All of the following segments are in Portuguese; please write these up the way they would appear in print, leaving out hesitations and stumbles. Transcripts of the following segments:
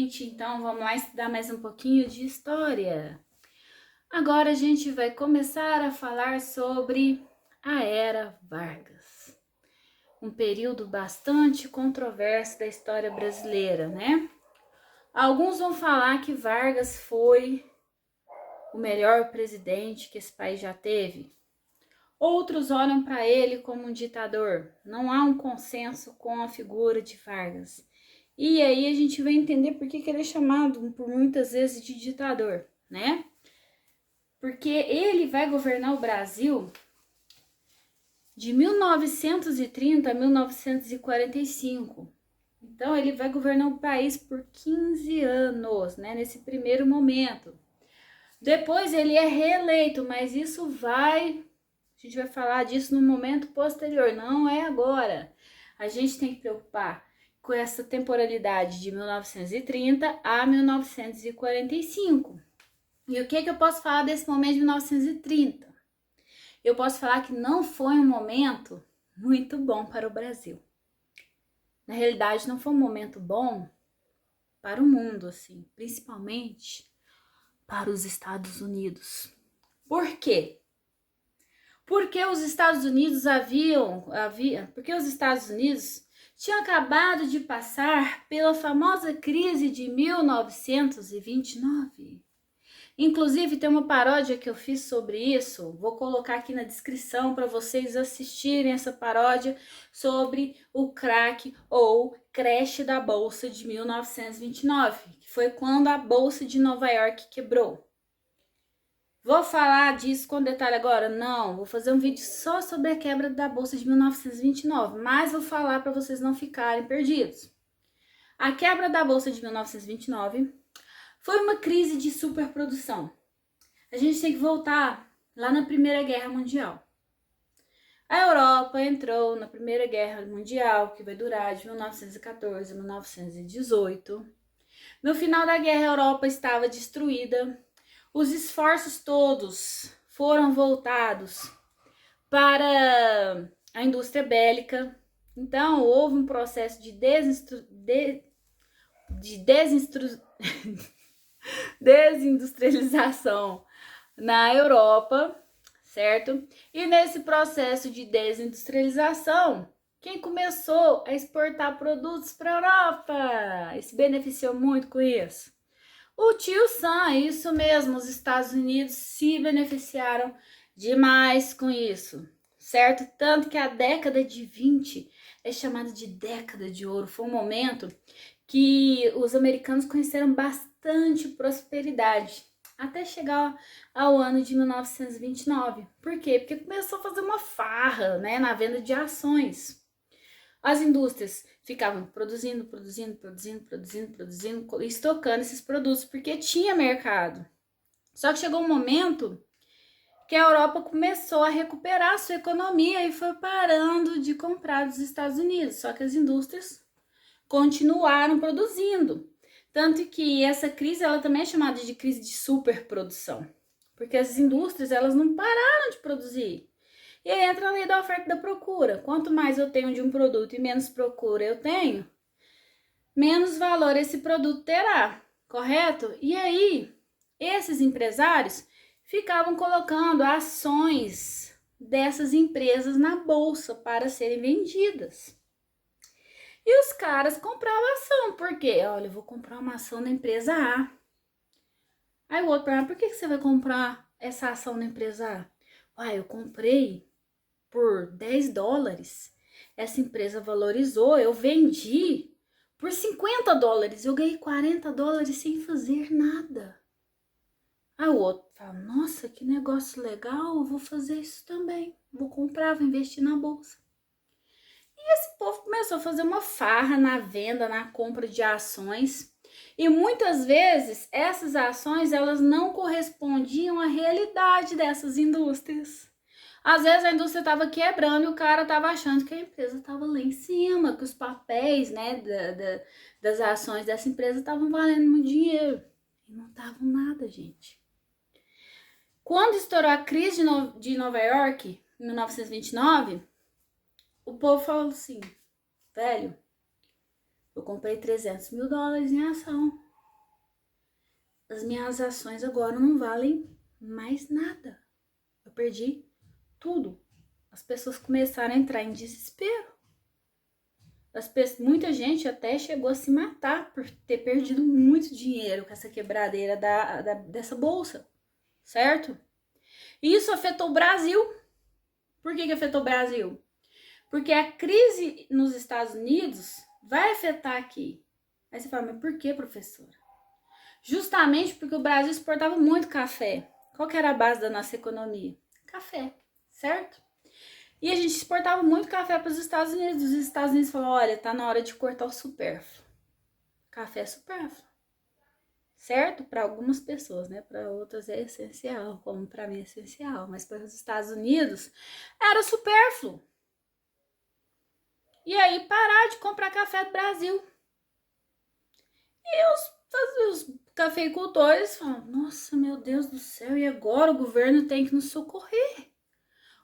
gente, então vamos lá estudar mais um pouquinho de história. Agora a gente vai começar a falar sobre a Era Vargas, um período bastante controverso da história brasileira, né? Alguns vão falar que Vargas foi o melhor presidente que esse país já teve. Outros olham para ele como um ditador. Não há um consenso com a figura de Vargas. E aí a gente vai entender por que ele é chamado por muitas vezes de ditador, né? Porque ele vai governar o Brasil de 1930 a 1945. Então ele vai governar o país por 15 anos, né? Nesse primeiro momento. Depois ele é reeleito, mas a gente vai falar disso no momento posterior, não é agora. A gente tem que preocupar com essa temporalidade de 1930 a 1945. E o que eu posso falar desse momento de 1930? Eu posso falar que não foi um momento muito bom para o Brasil. Na realidade, não foi um momento bom para o mundo, assim, principalmente para os Estados Unidos. Por quê? Porque os Estados Unidos tinham acabado de passar pela famosa crise de 1929. Inclusive tem uma paródia que eu fiz sobre isso, vou colocar aqui na descrição para vocês assistirem essa paródia sobre o crack ou crash da Bolsa de 1929, que foi quando a Bolsa de Nova York quebrou. Vou falar disso com detalhe agora? Não, vou fazer um vídeo só sobre a quebra da Bolsa de 1929, mas vou falar para vocês não ficarem perdidos. A quebra da Bolsa de 1929 foi uma crise de superprodução. A gente tem que voltar lá na Primeira Guerra Mundial. A Europa entrou na Primeira Guerra Mundial, que vai durar de 1914 a 1918. No final da guerra, a Europa estava destruída. Os esforços todos foram voltados para a indústria bélica. Então, houve um processo de desindustrialização na Europa, certo? E nesse processo de desindustrialização, quem começou a exportar produtos para a Europa e se beneficiou muito com isso? O tio Sam, isso mesmo, os Estados Unidos se beneficiaram demais com isso, certo? Tanto que a década de 20 é chamada de década de ouro. Foi um momento que os americanos conheceram bastante prosperidade, até chegar ao ano de 1929. Por quê? Porque começou a fazer uma farra, né, na venda de ações. As indústrias ficavam produzindo, estocando esses produtos, porque tinha mercado. Só que chegou um momento que a Europa começou a recuperar a sua economia e foi parando de comprar dos Estados Unidos. Só que as indústrias continuaram produzindo. Tanto que essa crise ela também é chamada de crise de superprodução, porque as indústrias elas não pararam de produzir. E aí entra a lei da oferta e da procura. Quanto mais eu tenho de um produto e menos procura eu tenho, menos valor esse produto terá, correto? E aí, esses empresários ficavam colocando ações dessas empresas na bolsa para serem vendidas. E os caras compravam ação, porque, olha, eu vou comprar uma ação da empresa A. Aí o outro pergunta, por que você vai comprar essa ação da empresa A? Eu comprei por 10 dólares, essa empresa valorizou, eu vendi por 50 dólares, eu ganhei 40 dólares sem fazer nada. Aí o outro fala, nossa, que negócio legal, eu vou fazer isso também, vou comprar, vou investir na bolsa. E esse povo começou a fazer uma farra na venda, na compra de ações, e muitas vezes essas ações elas não correspondiam à realidade dessas indústrias. Às vezes a indústria estava quebrando e o cara estava achando que a empresa estava lá em cima, que os papéis, né, das ações dessa empresa estavam valendo muito dinheiro. E não estavam nada, gente. Quando estourou a crise de Nova York, em 1929, o povo falou assim, velho, eu comprei 300 mil dólares em ação. as minhas ações agora não valem mais nada. Eu perdi tudo. As pessoas começaram a entrar em desespero. Muita gente até chegou a se matar por ter perdido muito dinheiro com essa quebradeira dessa bolsa, certo? E isso afetou o Brasil. Por que afetou o Brasil? Porque a crise nos Estados Unidos vai afetar aqui. Aí você fala, mas por que, professora? Justamente porque o Brasil exportava muito café. Qual que era a base da nossa economia? Café, certo? E a gente exportava muito café para os Estados Unidos. Os Estados Unidos falaram, olha, tá na hora de cortar o supérfluo. Café é supérfluo. Certo? Para algumas pessoas, né? Para outras é essencial, como para mim é essencial. Mas para os Estados Unidos era supérfluo. E aí parar de comprar café do Brasil. E os cafeicultores falam, nossa, meu Deus do céu, e agora o governo tem que nos socorrer.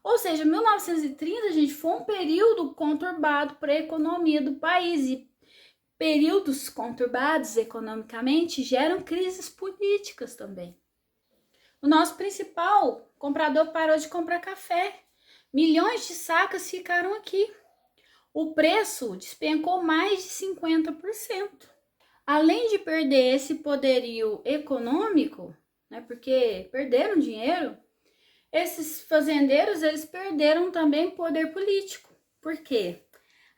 Ou seja, 1930, gente, foi um período conturbado para a economia do país. E períodos conturbados economicamente geram crises políticas também. O nosso principal comprador parou de comprar café. Milhões de sacas ficaram aqui. O preço despencou mais de 50%. Além de perder esse poderio econômico, né, porque perderam dinheiro, esses fazendeiros, eles perderam também poder político. Por quê?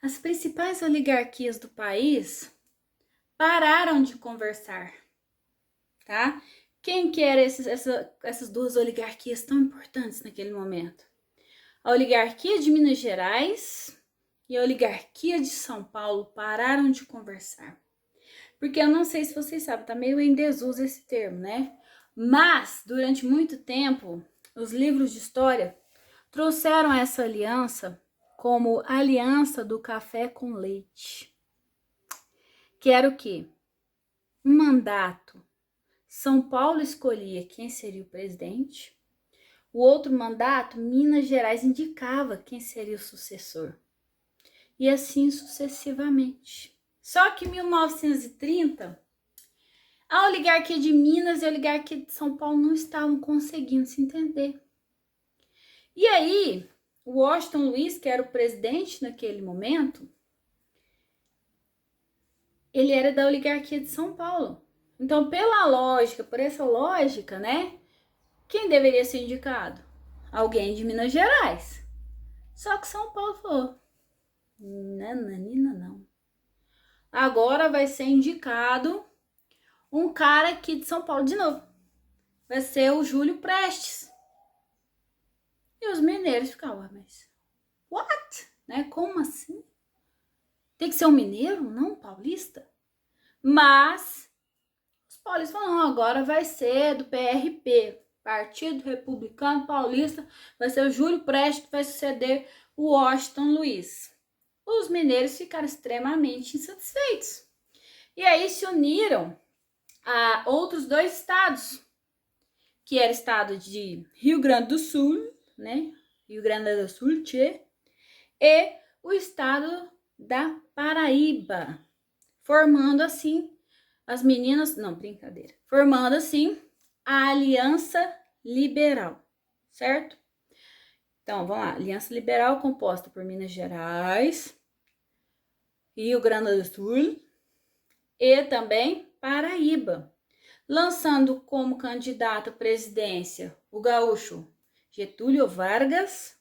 As principais oligarquias do país pararam de conversar, tá? Quem que eram essas duas oligarquias tão importantes naquele momento? A oligarquia de Minas Gerais e a oligarquia de São Paulo pararam de conversar. Porque eu não sei se vocês sabem, tá meio em desuso esse termo, né? Mas, durante muito tempo, os livros de história trouxeram essa aliança como aliança do café com leite. Que era o quê? Um mandato. São Paulo escolhia quem seria o presidente. O outro mandato, Minas Gerais indicava quem seria o sucessor. E assim sucessivamente. Só que em 1930, a oligarquia de Minas e a oligarquia de São Paulo não estavam conseguindo se entender. E aí, o Washington Luiz, que era o presidente naquele momento, ele era da oligarquia de São Paulo. Então, por essa lógica, né? Quem deveria ser indicado? Alguém de Minas Gerais. Só que São Paulo falou, nananina não. Agora vai ser indicado um cara aqui de São Paulo de novo. Vai ser o Júlio Prestes. E os mineiros ficavam, mas what? Né? Como assim? Tem que ser um mineiro, não um paulista? Mas os paulistas falaram, não, agora vai ser do PRP, Partido Republicano Paulista, vai ser o Júlio Prestes que vai suceder o Washington Luiz. Os mineiros ficaram extremamente insatisfeitos. E aí se uniram a outros dois estados, que era o estado de Rio Grande do Sul, né? Rio Grande do Sul, e o estado da Paraíba, formando assim as meninas, não, brincadeira, formando assim a Aliança Liberal, certo? Então, vamos lá, Aliança Liberal composta por Minas Gerais, Rio Grande do Sul e também Paraíba, lançando como candidato à presidência o gaúcho Getúlio Vargas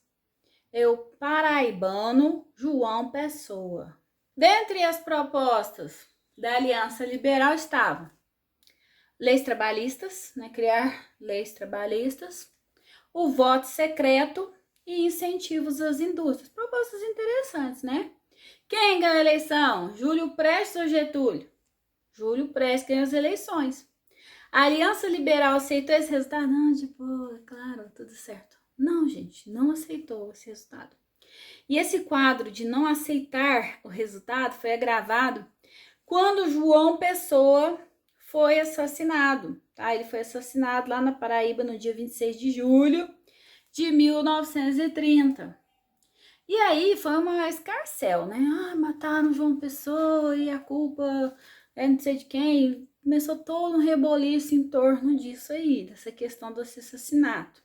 e o paraibano João Pessoa. Dentre as propostas da Aliança Liberal estavam leis trabalhistas, né, criar leis trabalhistas, o voto secreto e incentivos às indústrias. Propostas interessantes, né? Quem ganhou a eleição? Júlio Prestes ou Getúlio? Júlio Prestes ganhou as eleições. A Aliança Liberal aceitou esse resultado? Não, tipo, claro, tudo certo. Não, gente, não aceitou esse resultado. E esse quadro de não aceitar o resultado foi agravado quando João Pessoa foi assassinado, tá? Ele foi assassinado lá na Paraíba no dia 26 de julho de 1930. E aí foi uma escarcéu, né? Ah, mataram João Pessoa e a culpa é não sei de quem. começou todo um reboliço em torno disso aí, dessa questão do assassinato.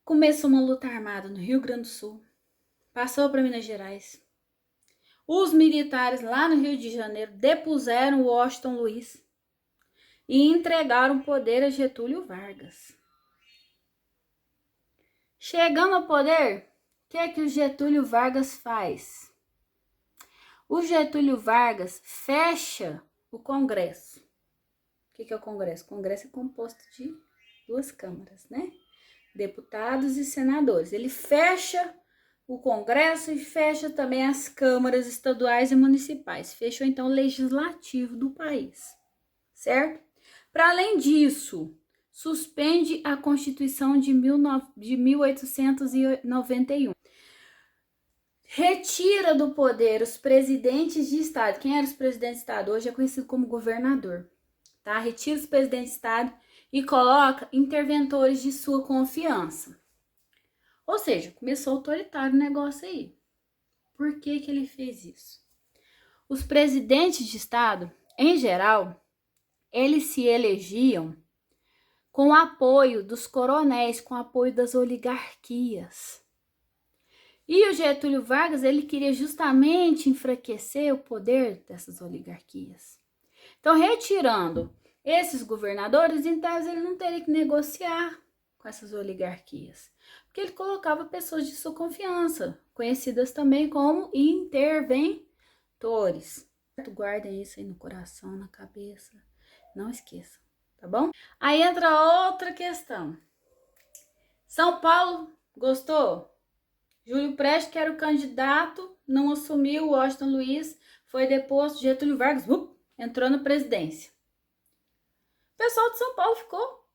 Começou uma luta armada no Rio Grande do Sul, passou para Minas Gerais. Os militares lá no Rio de Janeiro depuseram o Washington Luiz e entregaram o poder a Getúlio Vargas. Chegando ao poder, o que é que o Getúlio Vargas faz? O Getúlio Vargas fecha o Congresso. O que é o Congresso? O Congresso é composto de 2 câmaras, né? Deputados e senadores. Ele fecha o Congresso e fecha também as câmaras estaduais e municipais. Fechou, então, o legislativo do país, certo? Para além disso, suspende a Constituição de 1891. Retira do poder os presidentes de estado. Quem era os presidentes de estado? Hoje é conhecido como governador, tá? Retira os presidentes de estado e coloca interventores de sua confiança. Ou seja, começou autoritário o negócio aí. Por que que ele fez isso? Os presidentes de estado, em geral, eles se elegiam com o apoio dos coronéis, com o apoio das oligarquias. E o Getúlio Vargas, ele queria justamente enfraquecer o poder dessas oligarquias. Então, retirando esses governadores, em tese, ele não teria que negociar com essas oligarquias, porque ele colocava pessoas de sua confiança, conhecidas também como interventores. Guardem isso aí no coração, na cabeça, não esqueçam, tá bom? Aí entra outra questão. São Paulo, gostou? Júlio Prestes, que era o candidato, não assumiu. Washington Luiz foi deposto. Getúlio Vargas entrou na presidência. O pessoal de São Paulo ficou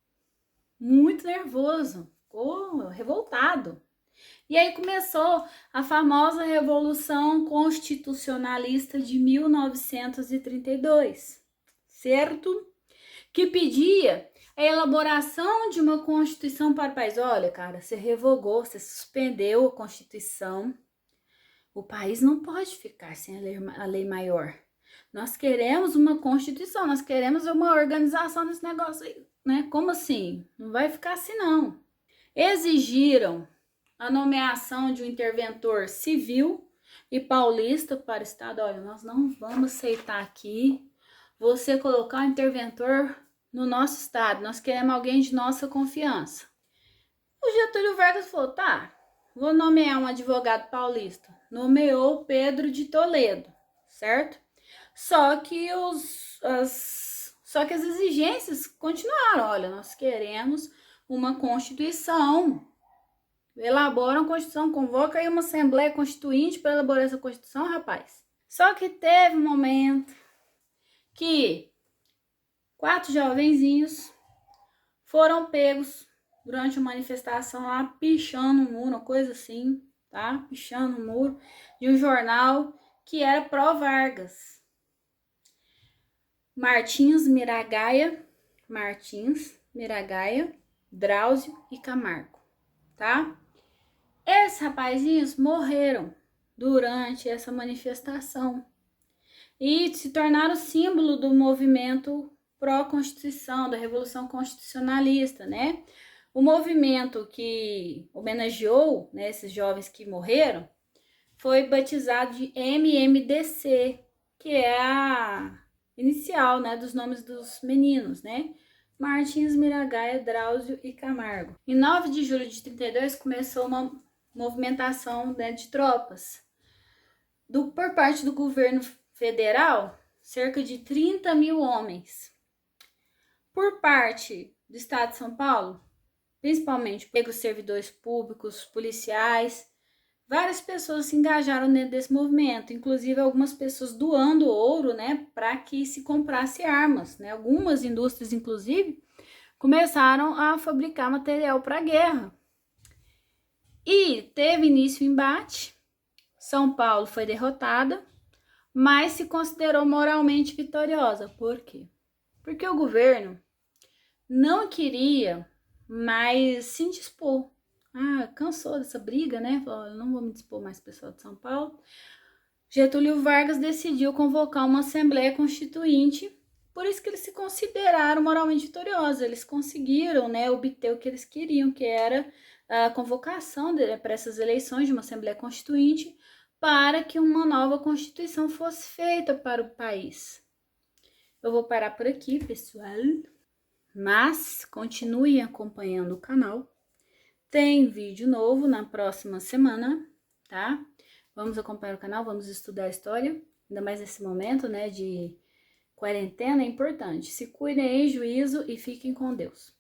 muito nervoso, ficou revoltado. E aí começou a famosa Revolução Constitucionalista de 1932, certo? Que pedia a elaboração de uma Constituição para o país. Olha, cara, você revogou, você suspendeu a Constituição. O país não pode ficar sem a lei maior. Nós queremos uma Constituição, nós queremos uma organização nesse negócio aí, né? Como assim? Não vai ficar assim, não. Exigiram a nomeação de um interventor civil e paulista para o Estado. Olha, nós não vamos aceitar aqui você colocar um interventor no nosso estado, nós queremos alguém de nossa confiança. O Getúlio Vargas falou, tá, vou nomear um advogado paulista. Nomeou Pedro de Toledo, certo? Só que as exigências continuaram. Olha, nós queremos uma Constituição. Elabora uma Constituição, convoca aí uma Assembleia Constituinte para elaborar essa Constituição, rapaz. Só que teve um momento que 4 jovenzinhos foram pegos durante uma manifestação lá, pichando um muro, uma coisa assim, tá? Pichando um muro de um jornal que era pró-Vargas. Martins Miragaia, Drauzio e Camargo, tá? Esses rapazinhos morreram durante essa manifestação e se tornaram símbolo do movimento pró-constituição, da Revolução Constitucionalista, né? O movimento que homenageou, né, esses jovens que morreram foi batizado de MMDC, que é a inicial, né, dos nomes dos meninos, né? Martins, Miragaia, Drauzio e Camargo. Em 9 de julho de 32 começou uma movimentação, né, de tropas por parte do governo federal, cerca de 30 mil homens. Por parte do estado de São Paulo, principalmente pelos servidores públicos, policiais, várias pessoas se engajaram dentro desse movimento, inclusive algumas pessoas doando ouro, né, para que se comprasse armas, né? Algumas indústrias, inclusive, começaram a fabricar material para a guerra. E teve início o embate, São Paulo foi derrotada, mas se considerou moralmente vitoriosa. Por quê? Porque o governo não queria mais se indispor. Cansou dessa briga, né? Falou, eu não vou me dispor mais pessoal de São Paulo. Getúlio Vargas decidiu convocar uma Assembleia Constituinte, por isso que eles se consideraram moralmente vitoriosos. Eles conseguiram, né, obter o que eles queriam, que era a convocação para essas eleições de uma Assembleia Constituinte para que uma nova Constituição fosse feita para o país. Eu vou parar por aqui, pessoal, mas continue acompanhando o canal. Tem vídeo novo na próxima semana, tá? Vamos acompanhar o canal, vamos estudar a história, ainda mais nesse momento, né, de quarentena, é importante. Se cuidem aí, juízo, e fiquem com Deus.